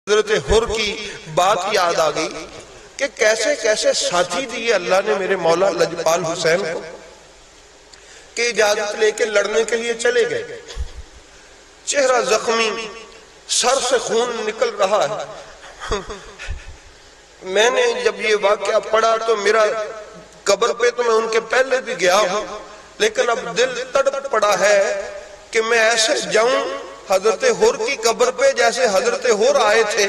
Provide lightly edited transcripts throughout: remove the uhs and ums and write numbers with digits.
حضرت حر کی بات یاد آ گئی کہ کیسے کیسے ساتھی دیے اللہ نے میرے مولا لجپال حسین کو کہ اجازت لے کے لڑنے کے لیے چلے گئے. چہرہ زخمی، سر سے خون نکل رہا ہے. میں نے جب یہ واقعہ پڑھا تو میرا قبر پہ تو میں ان کے پہلے بھی گیا ہوں، لیکن اب دل تڑپ پڑا ہے کہ میں ایسے جاؤں حضرت حر کی قبر پہ جیسے حضرت حر آئے تھے.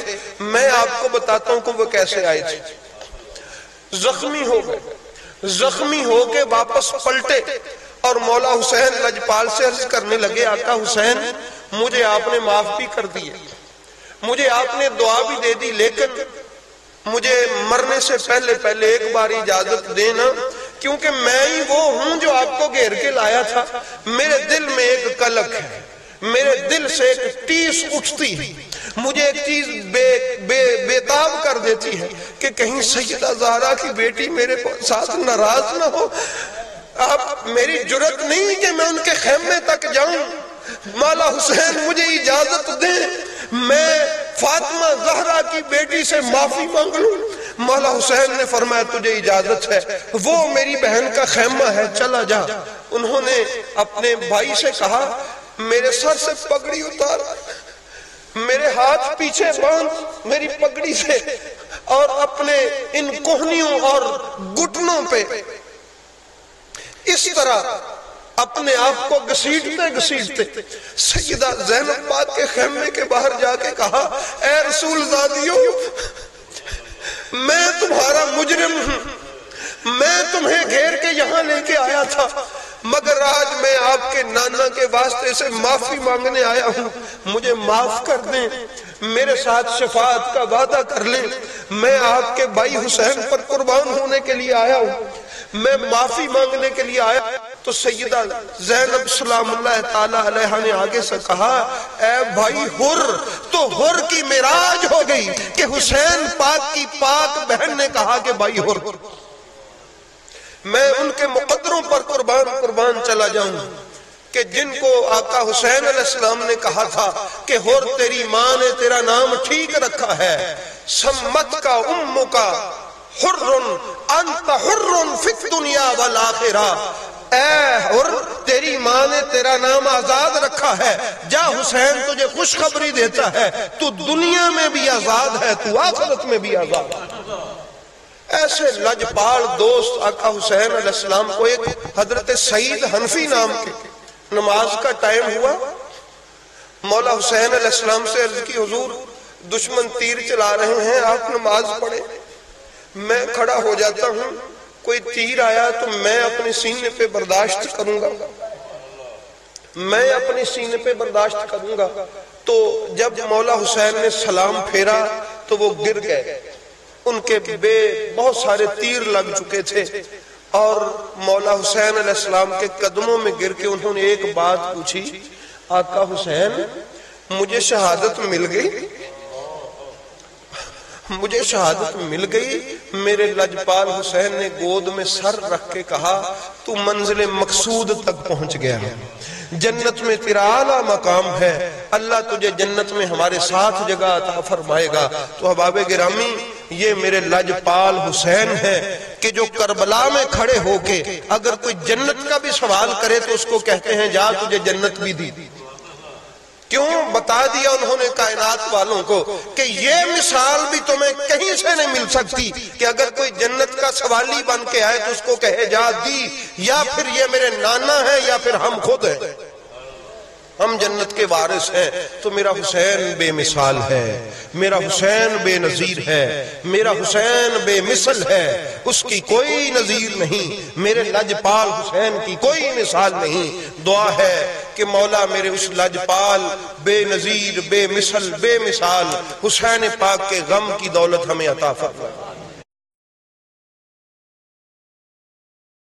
میں آپ کو بتاتا ہوں کہ وہ کیسے آئے تھے. زخمی ہو گئے، زخمی ہو کے واپس پلٹے اور مولا حسین لجپال سے عرض کرنے لگے، آقا حسین مجھے آپ نے معاف بھی کر دیے، مجھے آپ نے دعا بھی دے دی، لیکن مجھے مرنے سے پہلے ایک بار اجازت دینا، کیونکہ میں ہی وہ ہوں جو آپ کو گھیر کے لایا تھا. میرے دل میں ایک کلک ہے، میرے دل سے ایک ٹیس اٹھتی ہے، مجھے ایک چیز بےتاب کر دیتی ہے کہ کہیں سیدہ زہرا کی بیٹی میرے ساتھ ناراض نہ ہو. اب میری جرت نہیں کہ میں ان کے خیمے تک جاؤں. مولا حسین مجھے اجازت دیں، میں فاطمہ زہرا کی بیٹی سے معافی مانگ لوں. مولا حسین نے فرمایا تجھے اجازت ہے، وہ میری بہن کا خیمہ ہے، چلا جا. انہوں نے اپنے بھائی سے کہا میرے سر سے پگڑی اتار، میرے ہاتھ پیچھے باندھ میری پگڑی سے، اور اپنے ان کوہنیوں اور گھٹنوں پہ اس طرح اپنے آپ کو گھسیٹتے گھسیٹتے سیدہ زینب پاک کے خیمے کے باہر جا کے کہا، اے رسول زادیوں، میں تمہارا مجرم ہوں، میں تمہیں گھیر کے یہاں لے کے آیا تھا، مگر آج میں آپ کے نانا کے واسطے سے معافی مانگنے آیا ہوں. مجھے معاف کر دیں، میرے ساتھ شفاعت کا وعدہ کر لیں. میں آپ کے بھائی حسین پر قربان ہونے کے لیے آیا ہوں، میں معافی مانگنے کے لیے آیا. تو سیدہ زینب سلام اللہ تعالی علیہ نے آگے سے کہا، اے بھائی حر، تو حر کی معراج ہو گئی کہ حسین پاک کی پاک بہن نے کہا کہ بھائی حر، میں ان کے مقدروں پر قربان چلا جاؤں کہ جن کو آقا حسین علیہ السلام نے کہا تھا کہ حر تیری ماں نے تیرا نام ٹھیک رکھا ہے، سمت کا ام کا حر انت حر فی الدنیا والآخرہ. اے حر تیری ماں نے تیرا نام آزاد رکھا ہے، جا حسین تجھے خوشخبری دیتا ہے، تو دنیا میں بھی آزاد ہے، تو آخرت میں بھی آزاد ہے. ایسے لجپال دوست آقا حسین علیہ السلام کو ایک حضرت سعید حنفی نام کے نماز کا ٹائم ہوا. مولا حسین علیہ السلام سے عرض کی، حضور دشمن تیر چلا رہے ہیں، آپ نماز پڑھیں. میں کھڑا ہو جاتا ہوں، کوئی تیر آیا تو میں اپنے سینے پہ برداشت کروں گا، میں اپنے سینے پہ برداشت کروں گا. تو جب مولا حسین نے سلام پھیرا تو وہ گر گئے، ان کے بہت سارے تیر لگ چکے تھے، اور مولا حسین علیہ السلام کے قدموں میں گر کے انہوں نے ایک بات پوچھی، آقا حسین مجھے شہادت مل گئی، مجھے شہادت مل گئی. میرے لجپال حسین نے گود میں سر رکھ کے کہا، تو منزل مقصود تک پہنچ گیا ہے، جنت میں تیرا اعلیٰ مقام ہے، اللہ تجھے جنت میں ہمارے ساتھ جگہ عطا فرمائے گا. تو احباب گرامی، یہ میرے لجپال حسین ہے کہ جو کربلا میں کھڑے ہو کے اگر کوئی جنت کا بھی سوال کرے تو اس کو کہتے ہیں جا تجھے جنت بھی دی. کیوں؟ بتا دیا انہوں نے کائنات والوں کو کہ یہ مثال بھی تمہیں کہیں سے نہیں مل سکتی کہ اگر کوئی جنت کا سوالی بن کے آئے تو اس کو کہے جا دی، یا پھر یہ میرے نانا ہے یا پھر ہم خود ہیں، ہم جنت کے وارث ہیں. تو میرا حسین بے مثال ہے، میرا حسین بے نظیر ہے، میرا حسین بے مثل ہے، اس کی کوئی نظیر نہیں. میرے لجپال حسین کی کوئی مثال نہیں. دعا ہے کہ مولا میرے اس لجپال بے نظیر بے مثل بے مثال حسین پاک کے غم کی دولت ہمیں عطا فرمائے.